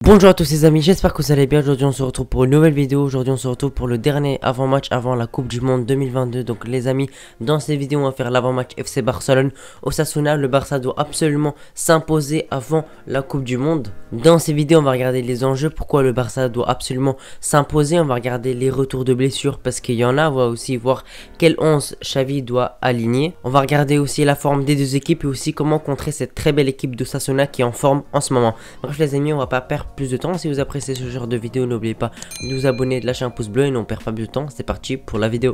Bonjour à tous les amis, j'espère que vous allez bien. Aujourd'hui on se retrouve pour une nouvelle vidéo. Aujourd'hui on se retrouve pour le dernier avant-match avant la Coupe du Monde 2022. Donc les amis, dans cette vidéo on va faire l'avant-match FC Barcelone Osasuna. Le Barça doit absolument s'imposer avant la Coupe du Monde. Dans ces vidéos on va regarder les enjeux, pourquoi le Barça doit absolument s'imposer. On va regarder les retours de blessures parce qu'il y en a. On va aussi voir quel 11 Xavi doit aligner. On va regarder aussi la forme des deux équipes et aussi comment contrer cette très belle équipe d'Osasuna qui est en forme en ce moment. Bref les amis, on va pas perdre plus de temps. Si vous appréciez ce genre de vidéo, n'oubliez pas de vous abonner, de lâcher un pouce bleu et on perd pas plus de temps. C'est parti pour la vidéo.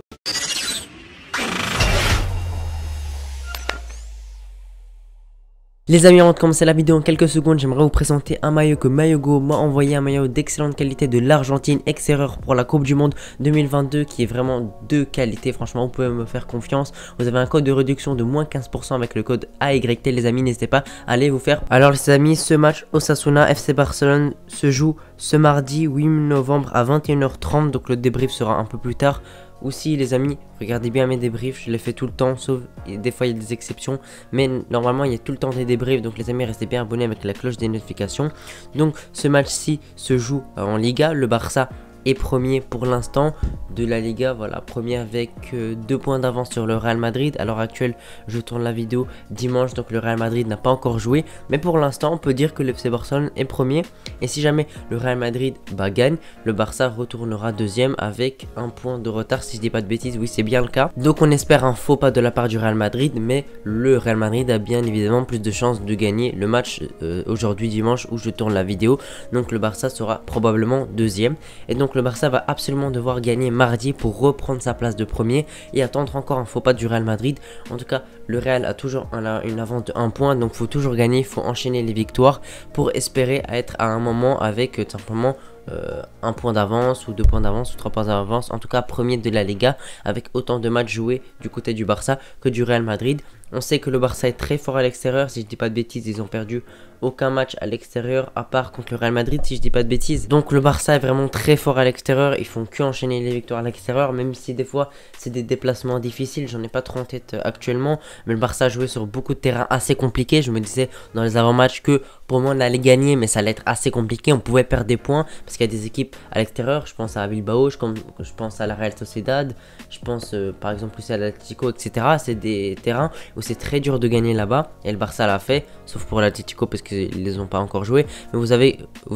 Les amis, avant de commencer la vidéo en quelques secondes, j'aimerais vous présenter un maillot que Mayogo m'a envoyé, un maillot d'excellente qualité de l'Argentine, extérieur pour la Coupe du Monde 2022 qui est vraiment de qualité. Franchement, vous pouvez me faire confiance. Vous avez un code de réduction de moins 15% avec le code AYT. Les amis, n'hésitez pas à aller vous faire. Alors les amis, ce match Osasuna FC Barcelone se joue ce mardi 8 novembre à 21h30. Donc le débrief sera un peu plus tard. Aussi les amis, regardez bien mes débriefs, je les fais tout le temps, sauf des fois il y a des exceptions, mais normalement il y a tout le temps des débriefs, donc les amis restez bien abonnés avec la cloche des notifications. Donc ce match-ci se joue en Liga, le Barça est premier pour l'instant de la Liga, voilà, premier avec 2 points d'avance sur le Real Madrid. À l'heure actuelle, je tourne la vidéo dimanche, donc le Real Madrid n'a pas encore joué, mais pour l'instant, on peut dire que le FC Barcelone est premier. Et si jamais le Real Madrid gagne, le Barça retournera deuxième avec 1 point de retard, si je dis pas de bêtises. Oui, c'est bien le cas. Donc on espère un faux pas de la part du Real Madrid, mais le Real Madrid a bien évidemment plus de chances de gagner le match aujourd'hui dimanche où je tourne la vidéo. Donc le Barça sera probablement deuxième, et donc le Barça va absolument devoir gagner mardi pour reprendre sa place de premier et attendre encore un faux pas du Real Madrid. En tout cas, le Real a toujours une avance de 1 point, donc il faut toujours gagner, il faut enchaîner les victoires pour espérer être à un moment avec tout simplement 1 point d'avance ou 2 points d'avance ou 3 points d'avance, en tout cas premier de la Liga, avec autant de matchs joués du côté du Barça que du Real Madrid. On sait que le Barça est très fort à l'extérieur, si je dis pas de bêtises, ils ont perdu aucun match à l'extérieur à part contre le Real Madrid, si je dis pas de bêtises. Donc le Barça est vraiment très fort à l'extérieur, ils font que enchaîner les victoires à l'extérieur, même si des fois c'est des déplacements difficiles, j'en ai pas trop en tête actuellement, mais le Barça a joué sur beaucoup de terrains assez compliqués. Je me disais dans les avant-matchs que pour moi on allait gagner, mais ça allait être assez compliqué, on pouvait perdre des points parce qu'il y a des équipes à l'extérieur, je pense à Bilbao, je pense à la Real Sociedad, je pense par exemple aussi à l'Atlético, etc. C'est des terrains où c'est très dur de gagner là-bas, et le Barça l'a fait, sauf pour l'Atlético parce qu'ils les ont pas encore joués. Mais vous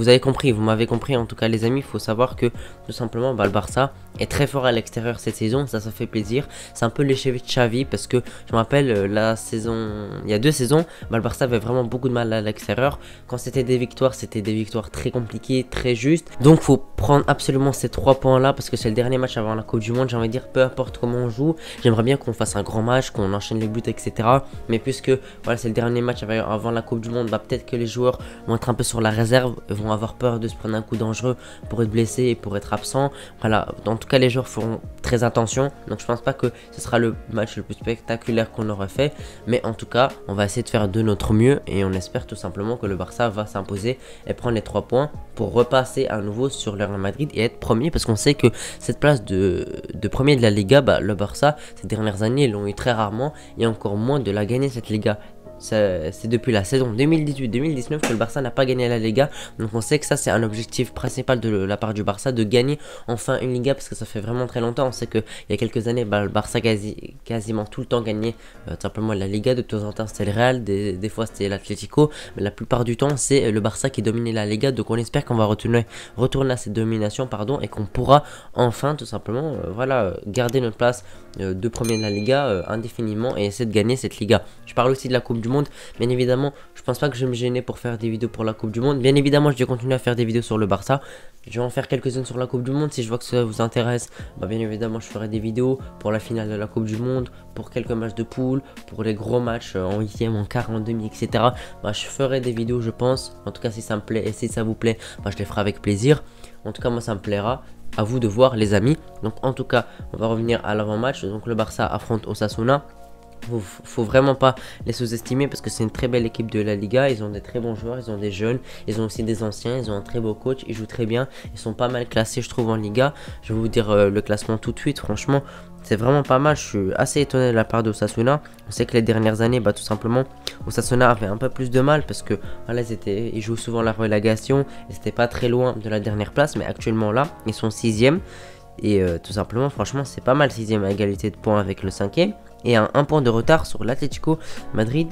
avez compris, vous m'avez compris en tout cas les amis. Il faut savoir que tout simplement le Barça est très fort à l'extérieur cette saison, ça fait plaisir. C'est un peu l'échec de Xavi parce que je me rappelle la saison, il y a 2 saisons, le Barça avait vraiment beaucoup de mal à l'extérieur. Quand c'était des victoires très compliquées, très justes. Donc faut prendre absolument ces 3 points là parce que c'est le dernier match avant la Coupe du Monde. J'ai envie de dire, peu importe comment on joue, j'aimerais bien qu'on fasse un grand match, qu'on enchaîne les buts, etc. Mais puisque voilà, c'est le dernier match avant la Coupe du Monde, peut-être que les joueurs vont être un peu sur la réserve, vont avoir peur de se prendre un coup dangereux pour être blessé et pour être absent. Voilà, en tout cas les joueurs feront très attention. Donc je pense pas que ce sera le match le plus spectaculaire qu'on aurait fait, mais en tout cas on va essayer de faire de notre mieux et on espère tout simplement que le Barça va s'imposer et prendre les 3 points pour repasser à nouveau sur le Real Madrid et être premier, parce qu'on sait que cette place de premier de la Liga, le Barça ces dernières années ils l'ont eu très rarement, et encore moins de la gagner cette Liga. C'est depuis la saison 2018-2019 que le Barça n'a pas gagné la Liga. Donc on sait que ça c'est un objectif principal de la part du Barça, de gagner enfin une Liga, parce que ça fait vraiment très longtemps. On sait qu'il y a quelques années le Barça quasiment tout le temps gagné simplement la Liga. De temps en temps c'était le Real, des fois c'était l'Atlético, mais la plupart du temps c'est le Barça qui dominait la Liga. Donc on espère qu'on va retourner à cette domination et qu'on pourra enfin tout simplement garder notre place de premier de la Liga indéfiniment et essayer de gagner cette Liga. Je parle aussi de la Coupe du Monde, bien évidemment. Je pense pas que je vais me gêner pour faire des vidéos pour la Coupe du Monde. Bien évidemment, je vais continuer à faire des vidéos sur le Barça. Je vais en faire quelques-unes sur la Coupe du Monde. Si je vois que ça vous intéresse, bien évidemment, je ferai des vidéos pour la finale de la Coupe du Monde, pour quelques matchs de poule, pour les gros matchs en 8e, en quart, en demi, etc. Je ferai des vidéos, je pense. En tout cas, si ça me plaît et si ça vous plaît, je les ferai avec plaisir. En tout cas, moi, ça me plaira. À vous de voir, les amis. Donc, en tout cas, on va revenir à l'avant-match. Donc, le Barça affronte Osasuna. Faut vraiment pas les sous-estimer parce que c'est une très belle équipe de la Liga. Ils ont des très bons joueurs, ils ont des jeunes, ils ont aussi des anciens, ils ont un très beau coach, ils jouent très bien, ils sont pas mal classés je trouve en Liga. Je vais vous dire le classement tout de suite, franchement c'est vraiment pas mal. Je suis assez étonné de la part d'Osasuna. On sait que les dernières années, tout simplement Osasuna avait un peu plus de mal parce que voilà, ils jouent souvent la relégation et c'était pas très loin de la dernière place, mais actuellement là ils sont 6e. Et tout simplement, franchement, c'est pas mal, 6ème à égalité de points avec le 5ème. Et un point de retard sur l'Atlético Madrid.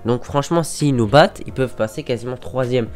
Donc franchement, s'ils nous battent, ils peuvent passer quasiment 3ème.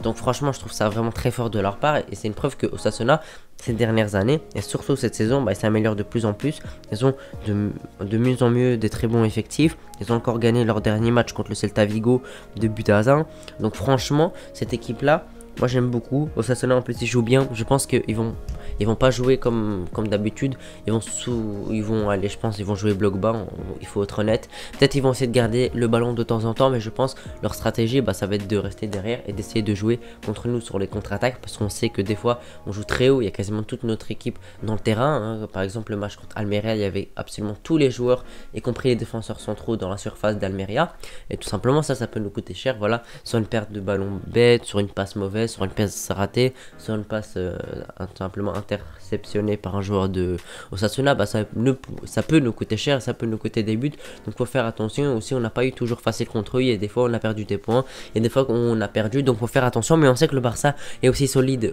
Donc franchement, je trouve ça vraiment très fort de leur part. Et c'est une preuve que Osasuna, ces dernières années, et surtout cette saison, ils s'améliorent de plus en plus. Ils ont de mieux en mieux des très bons effectifs. Ils ont encore gagné leur dernier match contre le Celta Vigo de but à 1. Donc franchement, cette équipe-là, moi j'aime beaucoup. Osasuna en plus ils jouent bien. Je pense qu'ils vont pas jouer comme d'habitude. Ils vont aller, je pense, ils vont jouer bloc bas. Il faut être honnête. Peut-être ils vont essayer de garder le ballon de temps en temps, mais je pense leur stratégie, ça va être de rester derrière et d'essayer de jouer contre nous sur les contre-attaques, parce qu'on sait que des fois on joue très haut. Il y a quasiment toute notre équipe dans le terrain. Par exemple, le match contre Almeria, il y avait absolument tous les joueurs, y compris les défenseurs centraux, dans la surface d'Almeria. Et tout simplement, ça peut nous coûter cher. Voilà, sur une perte de ballon bête, sur une passe mauvaise, sur une passe ratée, sur une passe simplement interceptionné par un joueur de Osasuna, ça peut nous coûter cher, ça peut nous coûter des buts. Donc faut faire attention. Aussi, on n'a pas eu toujours facile contre eux. Il y a des fois on a perdu des points, il y a des fois qu'on a perdu, donc faut faire attention. Mais on sait que le Barça est aussi solide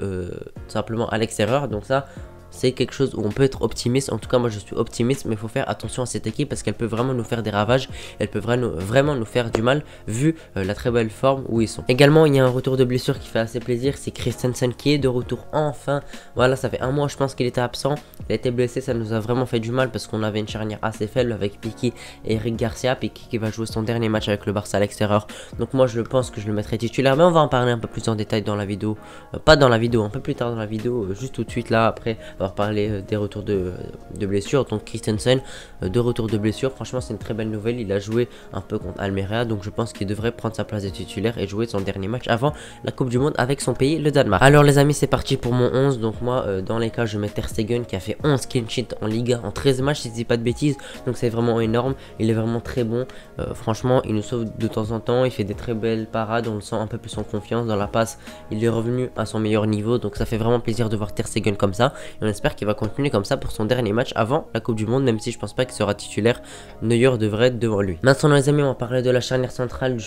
simplement à l'extérieur, donc ça c'est quelque chose où on peut être optimiste. En tout cas moi je suis optimiste, mais il faut faire attention à cette équipe parce qu'elle peut vraiment nous faire des ravages, elle peut vraiment nous faire du mal vu la très belle forme où ils sont. Également il y a un retour de blessure qui fait assez plaisir, c'est Christensen qui est de retour enfin. Voilà, ça fait un mois je pense qu'il était absent, il a été blessé, ça nous a vraiment fait du mal parce qu'on avait une charnière assez faible avec Piqué et Eric Garcia. Piqué qui va jouer son dernier match avec le Barça à l'extérieur, donc moi je pense que je le mettrai titulaire, mais on va en parler un peu plus en détail dans la vidéo, pas dans la vidéo, un peu plus tard dans la vidéo, juste tout de suite là après avoir parlé des retours de blessure. Donc Christensen de retour de blessure, franchement c'est une très belle nouvelle. Il a joué un peu contre Almeria, donc je pense qu'il devrait prendre sa place de titulaire et jouer son dernier match avant la Coupe du Monde avec son pays, le Danemark. Alors les amis, c'est parti pour mon 11. Donc moi dans les cas je mets Ter Stegen qui a fait 11 clean sheets en Liga en 13 matchs si je dis pas de bêtises, donc c'est vraiment énorme. Il est vraiment très bon, franchement il nous sauve de temps en temps, il fait des très belles parades, on le sent un peu plus en confiance dans la passe, il est revenu à son meilleur niveau, donc ça fait vraiment plaisir de voir Ter Stegen comme ça et on espère qu'il va continuer comme ça pour son dernier match avant la Coupe du Monde, même si je pense pas qu'il sera titulaire. Neuer devrait être devant lui. Maintenant les amis, on va parler de la charnière centrale.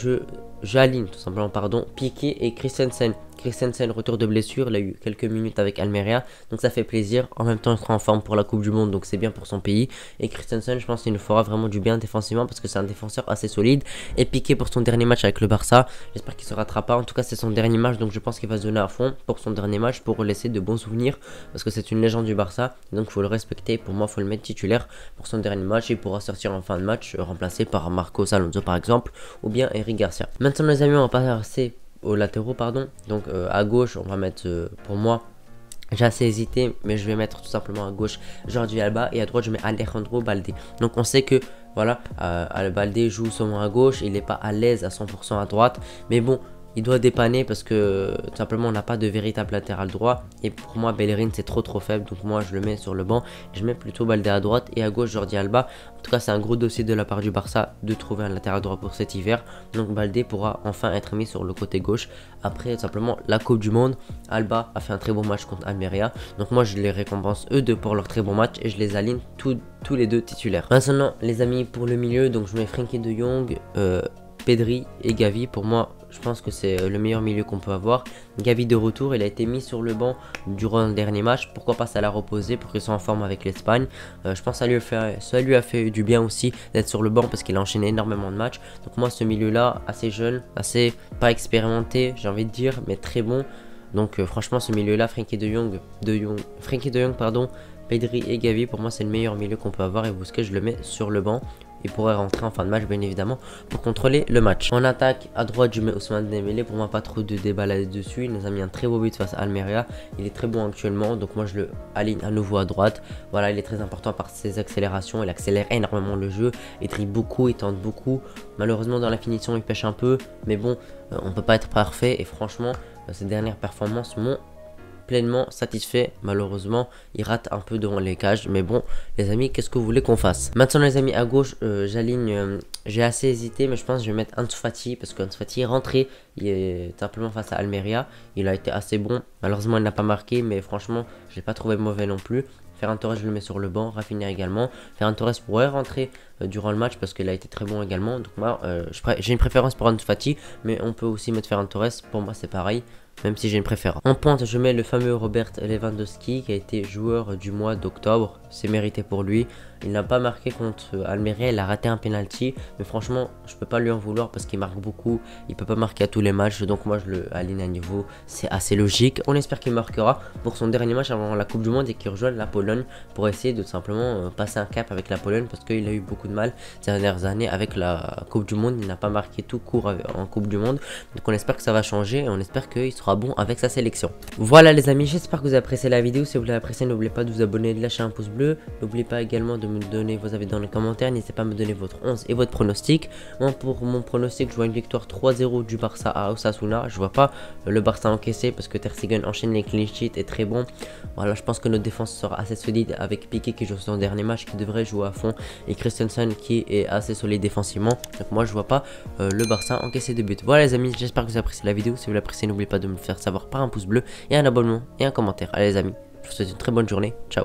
J'aligne tout simplement, Piqué et Christensen. Christensen, retour de blessure, il a eu quelques minutes avec Almeria, donc ça fait plaisir. En même temps, il sera en forme pour la Coupe du Monde, donc c'est bien pour son pays. Et Christensen, je pense qu'il nous fera vraiment du bien défensivement parce que c'est un défenseur assez solide. Et Piqué pour son dernier match avec le Barça, j'espère qu'il se rattrapera. En tout cas, c'est son dernier match, donc je pense qu'il va se donner à fond pour son dernier match pour laisser de bons souvenirs parce que c'est une légende du Barça, donc il faut le respecter. Pour moi, il faut le mettre titulaire pour son dernier match. Il pourra sortir en fin de match, remplacé par Marcos Alonso par exemple, ou bien Eric Garcia. Maintenant, les amis, on va passer aux latéraux, donc à gauche on va mettre pour moi, j'ai assez hésité, mais je vais mettre tout simplement à gauche Jordi Alba et à droite je mets Alejandro Balde. Donc on sait que voilà, Balde joue seulement à gauche, il n'est pas à l'aise à 100% à droite, mais bon, il doit dépanner parce que tout simplement on n'a pas de véritable latéral droit. Et pour moi Bellerin c'est trop faible, donc moi je le mets sur le banc. Je mets plutôt Balde à droite et à gauche Jordi Alba. En tout cas c'est un gros dossier de la part du Barça de trouver un latéral droit pour cet hiver. Donc Balde pourra enfin être mis sur le côté gauche. Après tout simplement la Coupe du Monde, Alba a fait un très bon match contre Almeria. Donc moi je les récompense eux deux pour leur très bon match et je les aligne tous les deux titulaires. Maintenant les amis, pour le milieu, donc je mets Frenkie de Jong, Pedri et Gavi. Pour moi je pense que c'est le meilleur milieu qu'on peut avoir. Gavi de retour, il a été mis sur le banc durant le dernier match. Pourquoi pas, ça l'a reposé pour qu'il soit en forme avec l'Espagne. Je pense que ça lui a fait du bien aussi d'être sur le banc parce qu'il a enchaîné énormément de matchs. Donc moi ce milieu là, assez jeune, assez pas expérimenté j'ai envie de dire, mais très bon. Donc franchement ce milieu là, Frenkie de Jong, Pedri et Gavi, pour moi c'est le meilleur milieu qu'on peut avoir. Et Busquets je le mets sur le banc. Il pourrait rentrer en fin de match bien évidemment pour contrôler le match. En attaque à droite je mets Ousmane Dembélé. Pour moi pas trop de débat là-dessus. Il nous a mis un très beau but face à Almeria. Il est très bon actuellement, donc moi je le aligne à nouveau à droite. Voilà, il est très important par ses accélérations. Il accélère énormément le jeu, il dribble beaucoup, il tente beaucoup. Malheureusement dans la finition il pêche un peu, mais bon, on peut pas être parfait. Et franchement ces dernières performances m'ont pleinement satisfait. Malheureusement, il rate un peu devant les cages. Mais bon, les amis, qu'est-ce que vous voulez qu'on fasse? Maintenant, les amis, à gauche, j'aligne. J'ai assez hésité, mais je pense que je vais mettre Ansu Fati parce qu'Ansu Fati est rentré. Il est simplement face à Almeria. Il a été assez bon. Malheureusement, il n'a pas marqué, mais franchement, je l'ai pas trouvé mauvais non plus. Ferran Torres, je le mets sur le banc. Rafinha également. Ferran Torres pourrait rentrer durant le match parce qu'il a été très bon également. Donc moi, j'ai une préférence pour Ansu Fati, mais on peut aussi mettre Ferran Torres. Pour moi, c'est pareil, même si j'ai une préférence. En pointe, je mets le fameux Robert Lewandowski qui a été joueur du mois d'octobre. C'est mérité pour lui. Il n'a pas marqué contre Almeria, il a raté un penalty, mais franchement, je peux pas lui en vouloir parce qu'il marque beaucoup. Il peut pas marquer à tous les matchs, donc moi je le aligne à niveau. C'est assez logique. On espère qu'il marquera pour son dernier match avant la Coupe du Monde et qu'il rejoigne la Pologne pour essayer de simplement passer un cap avec la Pologne parce qu'il a eu beaucoup de mal ces dernières années avec la Coupe du Monde. Il n'a pas marqué tout court en Coupe du Monde, donc on espère que ça va changer et on espère qu'il sera bon avec sa sélection. Voilà les amis, j'espère que vous avez apprécié la vidéo. Si vous l'avez apprécié, n'oubliez pas de vous abonner et de lâcher un pouce bleu. N'oubliez pas également de me donner vos avis dans les commentaires. N'hésitez pas à me donner votre 11 et votre pronostic. Moi, pour mon pronostic, je vois une victoire 3-0 du Barça à Osasuna. Je vois pas le Barça encaisser parce que Ter Stegen enchaîne les clean sheets, est très bon. Voilà, je pense que notre défense sera assez solide avec Piqué qui joue son dernier match, qui devrait jouer à fond, et Christensen qui est assez solide défensivement. Donc moi, je vois pas le Barça encaisser de buts. Voilà les amis, j'espère que vous avez apprécié la vidéo. Si vous l'appréciez, n'oubliez pas de me le faire savoir par un pouce bleu et un abonnement et un commentaire. Allez les amis, je vous souhaite une très bonne journée. Ciao.